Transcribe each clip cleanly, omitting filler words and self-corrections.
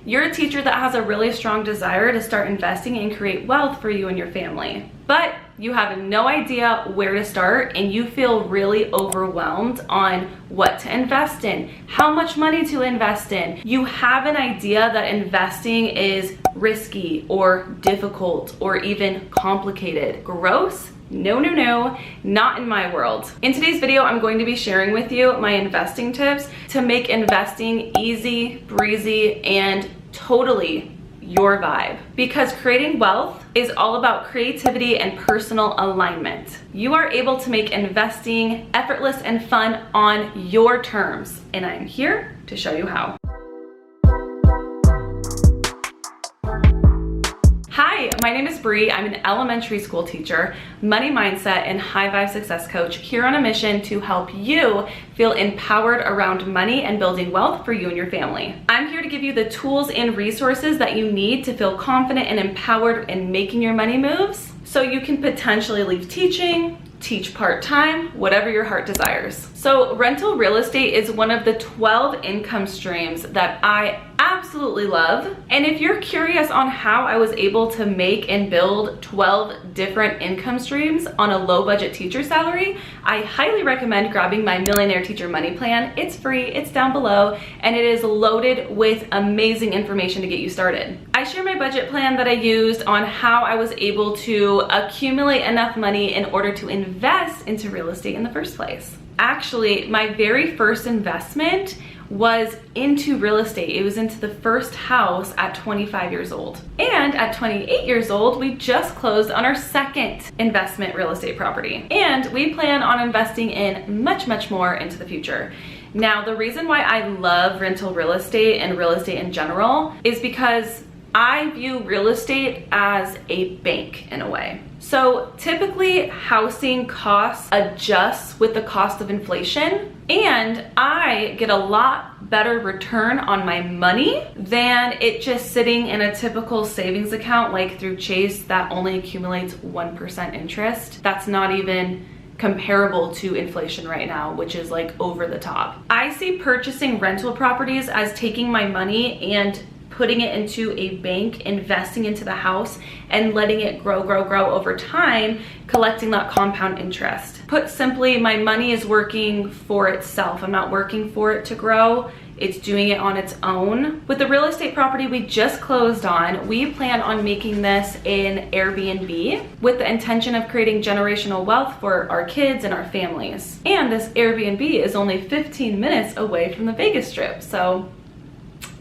You're a teacher that has a really strong desire to start investing and create wealth for you and your family, but you have no idea where to start and you feel really overwhelmed on what to invest in, how much money to invest in. You have an idea that investing is risky or difficult or even complicated. Gross? No, no, no, not in my world. In today's video, I'm going to be sharing with you my investing tips to make investing easy, breezy, and totally your vibe. Because creating wealth is all about creativity and personal alignment. You are able to make investing effortless and fun on your terms, and I'm here to show you how. Hi, my name is Bree. I'm an elementary school teacher, money mindset, and high vibe success coach here on a mission to help you feel empowered around money and building wealth for you and your family. I'm here to give you the tools and resources that you need to feel confident and empowered in making your money moves so you can potentially leave teaching, teach part-time, whatever your heart desires. So rental real estate is one of the 12 income streams that I absolutely love. And if you're curious on how I was able to make and build 12 different income streams on a low budget teacher salary, I highly recommend grabbing my Millionaire Teacher Money Plan. It's free, it's down below, and it is loaded with amazing information to get you started. I share my budget plan that I used on how I was able to accumulate enough money in order to invest into real estate in the first place. Actually, my very first investment was into real estate. It was into the first house at 25 years old. And at 28 years old, we just closed on our second investment real estate property. And we plan on investing in much, much more into the future. Now, the reason why I love rental real estate and real estate in general is because I view real estate as a bank in a way. So typically housing costs adjust with the cost of inflation, and I get a lot better return on my money than it just sitting in a typical savings account like through Chase that only accumulates 1% interest. That's not even comparable to inflation right now, which is like over the top. I see purchasing rental properties as taking my money and putting it into a bank, investing into the house, and letting it grow over time, collecting that compound interest. Put simply, my money is working for itself. I'm not working for it to grow. It's doing it on its own. With the real estate property we just closed on, we plan on making this an Airbnb with the intention of creating generational wealth for our kids and our families. And this Airbnb is only 15 minutes away from the Vegas Strip, so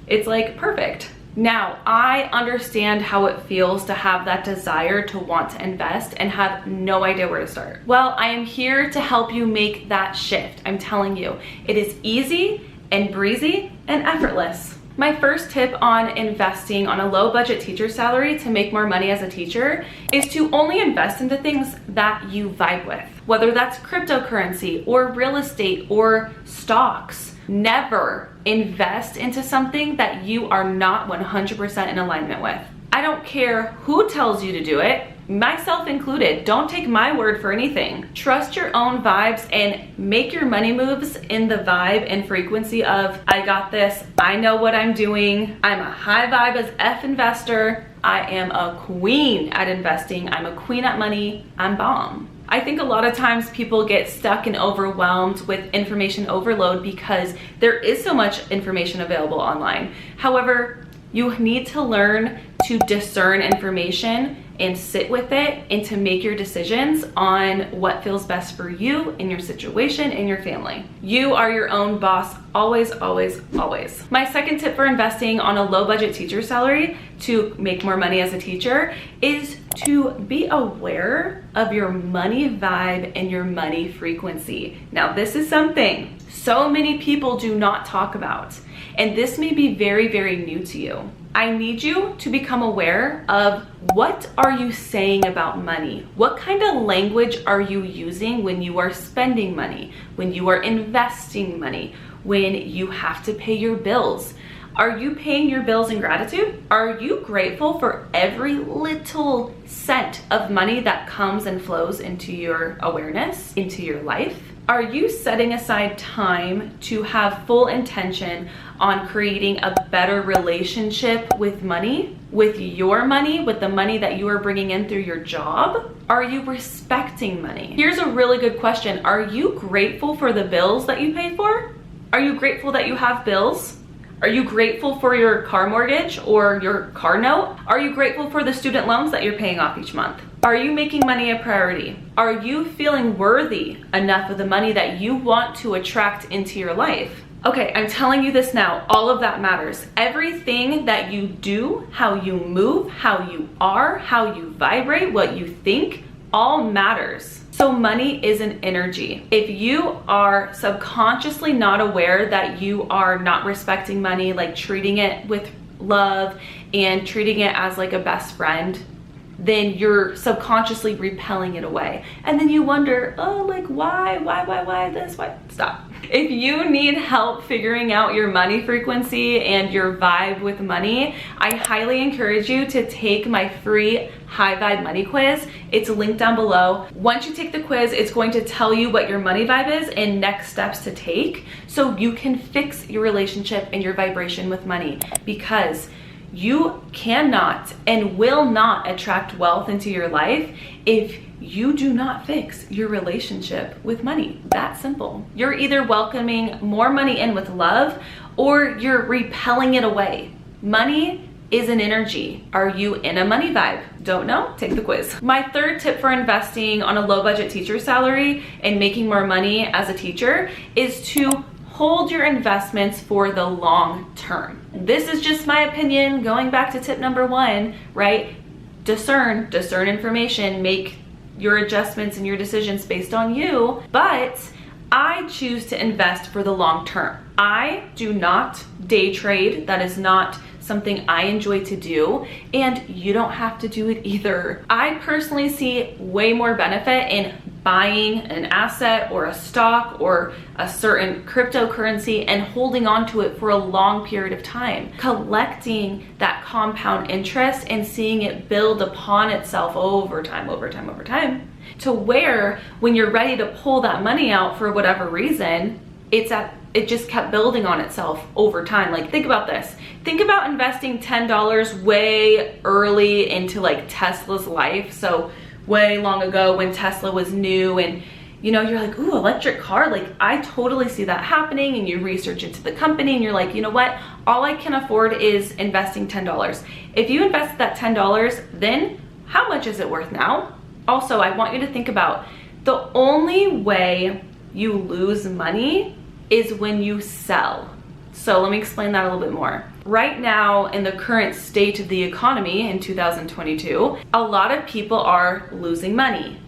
it's like perfect. Now, I understand how it feels to have that desire to want to invest and have no idea where to start. Well, I am here to help you make that shift. I'm telling you, it is easy and breezy and effortless. My first tip on investing on a low budget teacher salary to make more money as a teacher is to only invest into things that you vibe with, whether that's cryptocurrency or real estate or stocks. Never invest into something that you are not 100% in alignment with. I don't care who tells you to do it, myself included. Don't take my word for anything. Trust your own vibes and make your money moves in the vibe and frequency of, I got this, I know what I'm doing, I'm a high vibe as F investor, I am a queen at investing, I'm a queen at money, I'm bomb. I think a lot of times people get stuck and overwhelmed with information overload because there is so much information available online. However, you need to learn to discern information and sit with it and to make your decisions on what feels best for you in your situation and your family. You are your own boss, always, always, always. My second tip for investing on a low budget teacher salary to make more money as a teacher is to be aware of your money vibe and your money frequency. Now, this is something so many people do not talk about, and this may be very, very new to you. I need you to become aware of what are you saying about money? What kind of language are you using when you are spending money, when you are investing money, when you have to pay your bills? Are you paying your bills in gratitude? Are you grateful for every little cent of money that comes and flows into your awareness, into your life? Are you setting aside time to have full intention on creating a better relationship with money, with your money, with the money that you are bringing in through your job? Are you respecting money? Here's a really good question. Are you grateful for the bills that you pay for? Are you grateful that you have bills? Are you grateful for your car mortgage or your car note? Are you grateful for the student loans that you're paying off each month? Are you making money a priority? Are you feeling worthy enough of the money that you want to attract into your life? Okay, I'm telling you this now, all of that matters. Everything that you do, how you move, how you are, how you vibrate, what you think, all matters. So money is an energy. If you are subconsciously not aware that you are not respecting money, like treating it with love and treating it as like a best friend, then you're subconsciously repelling it away. And then you wonder, oh, like why this, why? Stop. If you need help figuring out your money frequency and your vibe with money, I highly encourage you to take my free High Vibe Money Quiz. It's linked down below. Once you take the quiz, it's going to tell you what your money vibe is and next steps to take so you can fix your relationship and your vibration with money, because you cannot and will not attract wealth into your life if you do not fix your relationship with money. That simple. You're either welcoming more money in with love or you're repelling it away. Money is an energy. Are you in a money vibe? Don't know? Take the quiz. My third tip for investing on a low budget teacher salary and making more money as a teacher is to hold your investments for the long term. This is just my opinion, going back to tip number 1, right? Discern information, make your adjustments and your decisions based on you, but I choose to invest for the long term. I do not day trade. That is not something I enjoy to do, and you don't have to do it either. I personally see way more benefit in buying an asset or a stock or a certain cryptocurrency and holding on to it for a long period of time, collecting that compound interest and seeing it build upon itself over time, to where when you're ready to pull that money out for whatever reason, it just kept building on itself over time. Like, think about this. Think about investing $10 way early into like Tesla's life. So way long ago when Tesla was new, and you know, you're like, ooh, electric car. Like, I totally see that happening, and you research into the company and you're like, you know what? All I can afford is investing $10. If you invest that $10, then how much is it worth now? Also, I want you to think about the only way you lose money is when you sell. So let me explain that a little bit more. Right now, in the current state of the economy in 2022, a lot of people are losing money,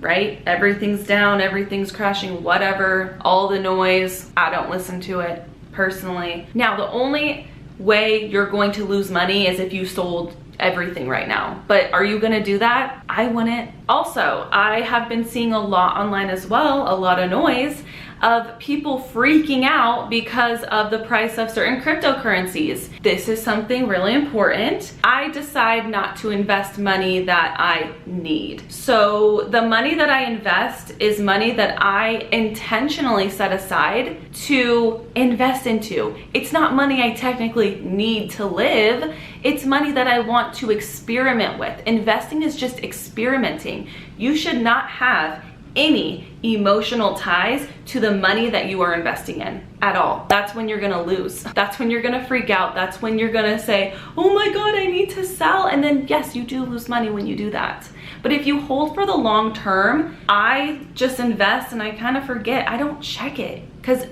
right? Everything's down, everything's crashing, whatever, all the noise. I don't listen to it personally. Now, the only way you're going to lose money is if you sold everything right now. But are you gonna do that? I wouldn't. Also, I have been seeing a lot online as well, a lot of noise of people freaking out because of the price of certain cryptocurrencies. This is something really important. I decide not to invest money that I need. So the money that I invest is money that I intentionally set aside to invest into. It's not money I technically need to live. It's money that I want to experiment with. Investing is just experimenting. You should not have any emotional ties to the money that you are investing in at all. That's when you're gonna lose. That's when you're gonna freak out. That's when you're gonna say, oh my God, I need to sell. And then yes, you do lose money when you do that. But if you hold for the long term, I just invest and I kind of forget. I don't check it because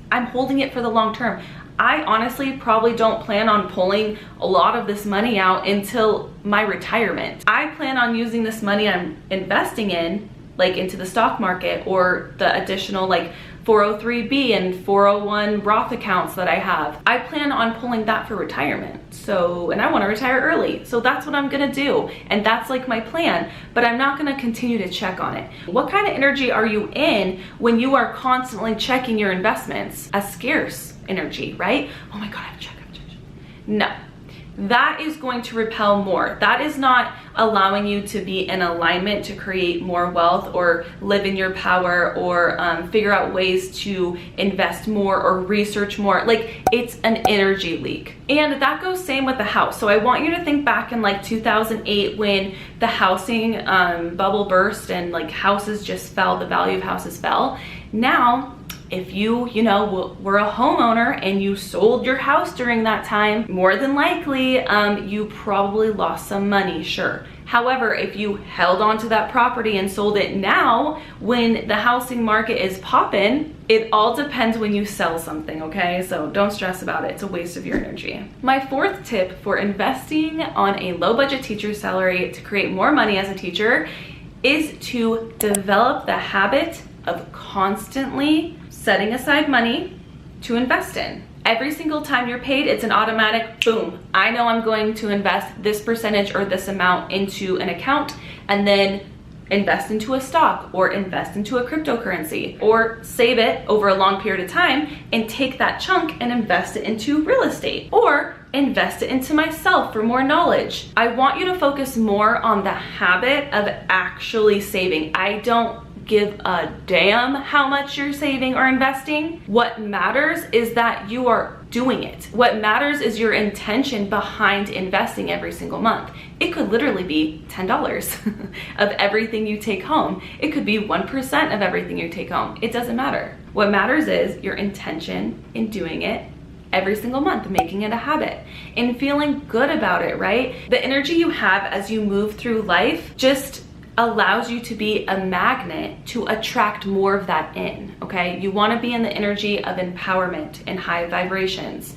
I'm holding it for the long term. I honestly probably don't plan on pulling a lot of this money out until my retirement. I plan on using this money I'm investing in, like into the stock market or the additional like 403B and 401 Roth accounts that I have. I plan on pulling that for retirement. So, and I want to retire early. So that's what I'm going to do. And that's like my plan, but I'm not going to continue to check on it. What kind of energy are you in when you are constantly checking your investments? A scarce energy, right? Oh my God, I have to check. No. that is going to repel more. That is not allowing you to be in alignment to create more wealth or live in your power or figure out ways to invest more or research more. Like, it's an energy leak. And that goes same with the house. So I want you to think back in like 2008 when the housing bubble burst and like houses just fell, the value of houses fell. Now, if you were a homeowner and you sold your house during that time, more than likely, you probably lost some money, sure. However, if you held onto that property and sold it now, when the housing market is popping, it all depends when you sell something, okay? So don't stress about it. It's a waste of your energy. My fourth tip for investing on a low budget teacher salary to create more money as a teacher is to develop the habit of constantly setting aside money to invest in. Every single time you're paid, it's an automatic boom. I know I'm going to invest this percentage or this amount into an account and then invest into a stock or invest into a cryptocurrency or save it over a long period of time and take that chunk and invest it into real estate or invest it into myself for more knowledge. I want you to focus more on the habit of actually saving. I don't give a damn how much you're saving or investing. What matters is that you are doing it. What matters is your intention behind investing every single month. It could literally be $10 of everything you take home. It could be 1% of everything you take home. It doesn't matter. What matters is your intention in doing it every single month, making it a habit and feeling good about it, right? The energy you have as you move through life just allows you to be a magnet to attract more of that in, okay? You wanna be in the energy of empowerment and high vibrations,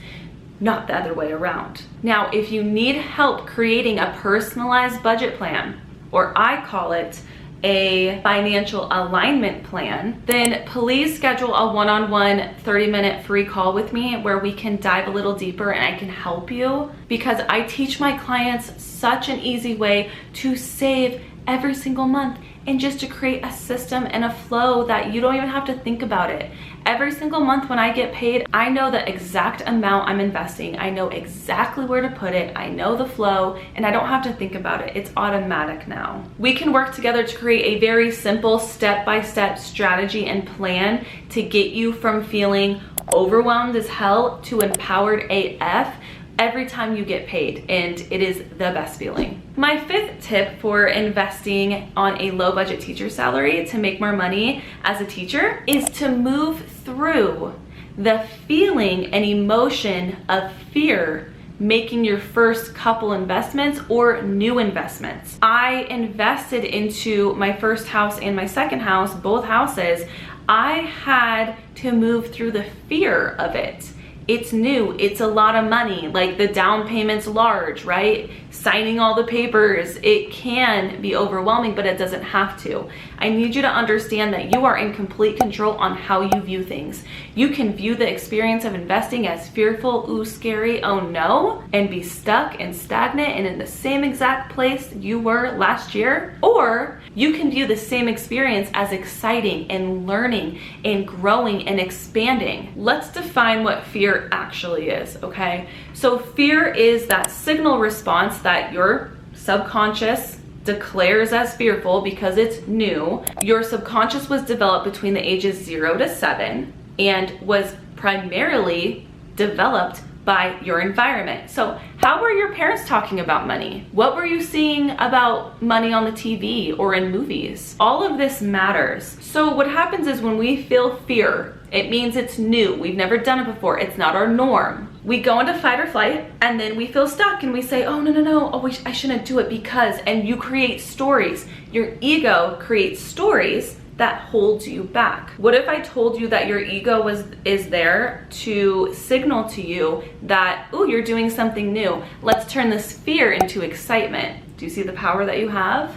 not the other way around. Now, if you need help creating a personalized budget plan, or I call it a financial alignment plan, then please schedule a one-on-one 30-minute free call with me where we can dive a little deeper and I can help you, because I teach my clients such an easy way to save every single month and just to create a system and a flow that you don't even have to think about it. Every single month when I get paid, I know the exact amount I'm investing. I know exactly where to put it. I know the flow and I don't have to think about it. It's automatic now. We can work together to create a very simple step-by-step strategy and plan to get you from feeling overwhelmed as hell to empowered AF every time you get paid, and it is the best feeling. My fifth tip for investing on a low budget teacher salary to make more money as a teacher is to move through the feeling and emotion of fear making your first couple investments or new investments. I invested into my first house and my second house, both houses. I had to move through the fear of it. It's new, it's a lot of money, like the down payment's large, right? Signing all the papers, it can be overwhelming, but it doesn't have to. I need you to understand that you are in complete control on how you view things. You can view the experience of investing as fearful, ooh, scary, oh no, and be stuck and stagnant and in the same exact place you were last year. Or you can view the same experience as exciting and learning and growing and expanding. Let's define what fear actually is, okay? So fear is that signal response that your subconscious declares as fearful because it's new. Your subconscious was developed between the ages 0 to 7 and was primarily developed by your environment. So how were your parents talking about money? What were you seeing about money on the TV or in movies? All of this matters. So what happens is when we feel fear, it means it's new. We've never done it before. It's not our norm. We go into fight or flight and then we feel stuck and we say, oh, no, oh, I shouldn't do it because, and you create stories. Your ego creates stories that holds you back. What if I told you that your ego is there to signal to you that, oh, you're doing something new. Let's turn this fear into excitement. Do you see the power that you have?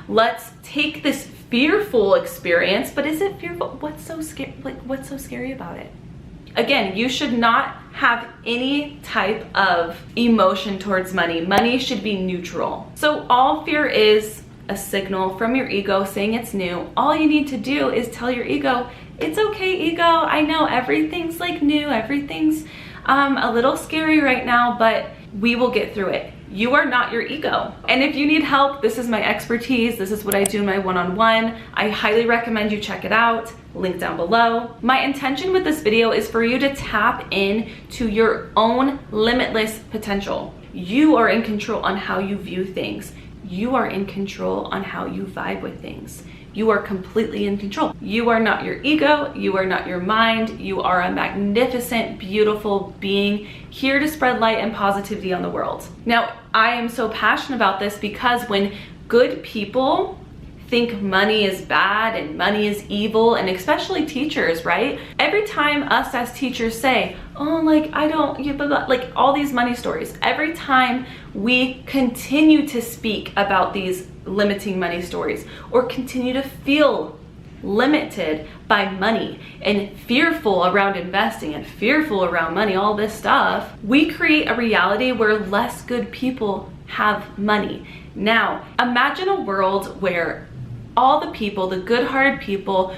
Let's take this fearful experience, but is it fearful? What's so scary? Like, what's so scary about it? Again, you should not have any type of emotion towards money. Money should be neutral. So all fear is a signal from your ego saying it's new. All you need to do is tell your ego, it's okay, ego. I know everything's like new, everything's a little scary right now, but we will get through it. You are not your ego. And if you need help, this is my expertise. This is what I do in my one-on-one. I highly recommend you check it out. Link down below. My intention with this video is for you to tap in to your own limitless potential. You are in control on how you view things. You are in control on how you vibe with things. You are completely in control. You are not your ego. You are not your mind. You are a magnificent, beautiful being here to spread light and positivity on the world. Now, I am so passionate about this because when good people think money is bad and money is evil, and especially teachers, right? Every time us as teachers say, oh, like, I don't, like all these money stories, every time we continue to speak about these limiting money stories or continue to feel limited by money and fearful around investing and fearful around money, all this stuff, we create a reality where less good people have money. Now, imagine a world where all the people, the good-hearted people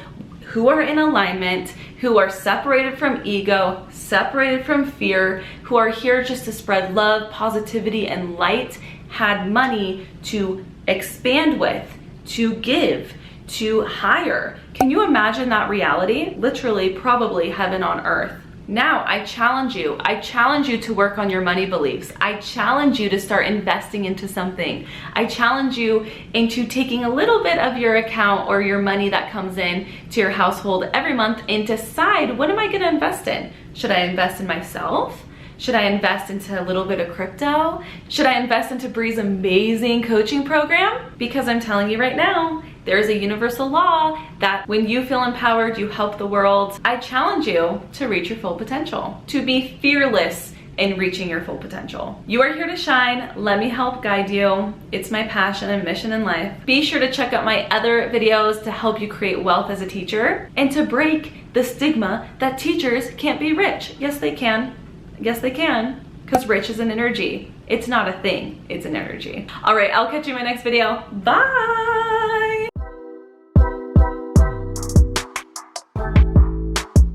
who are in alignment, who are separated from ego, separated from fear, who are here just to spread love, positivity, and light, had money to expand with, to give, to hire. Can you imagine that reality? Literally, probably heaven on earth. Now, I challenge you. I challenge you to work on your money beliefs. I challenge you to start investing into something. I challenge you into taking a little bit of your account or your money that comes in to your household every month and decide, what am I gonna invest in? Should I invest in myself? Should I invest into a little bit of crypto? Should I invest into Bree's amazing coaching program? Because I'm telling you right now, there's a universal law that when you feel empowered, you help the world. I challenge you to reach your full potential, to be fearless in reaching your full potential. You are here to shine. Let me help guide you. It's my passion and mission in life. Be sure to check out my other videos to help you create wealth as a teacher and to break the stigma that teachers can't be rich. Yes, they can. Yes, they can, because rich is an energy. It's not a thing, it's an energy. All right, I'll catch you in my next video. Bye.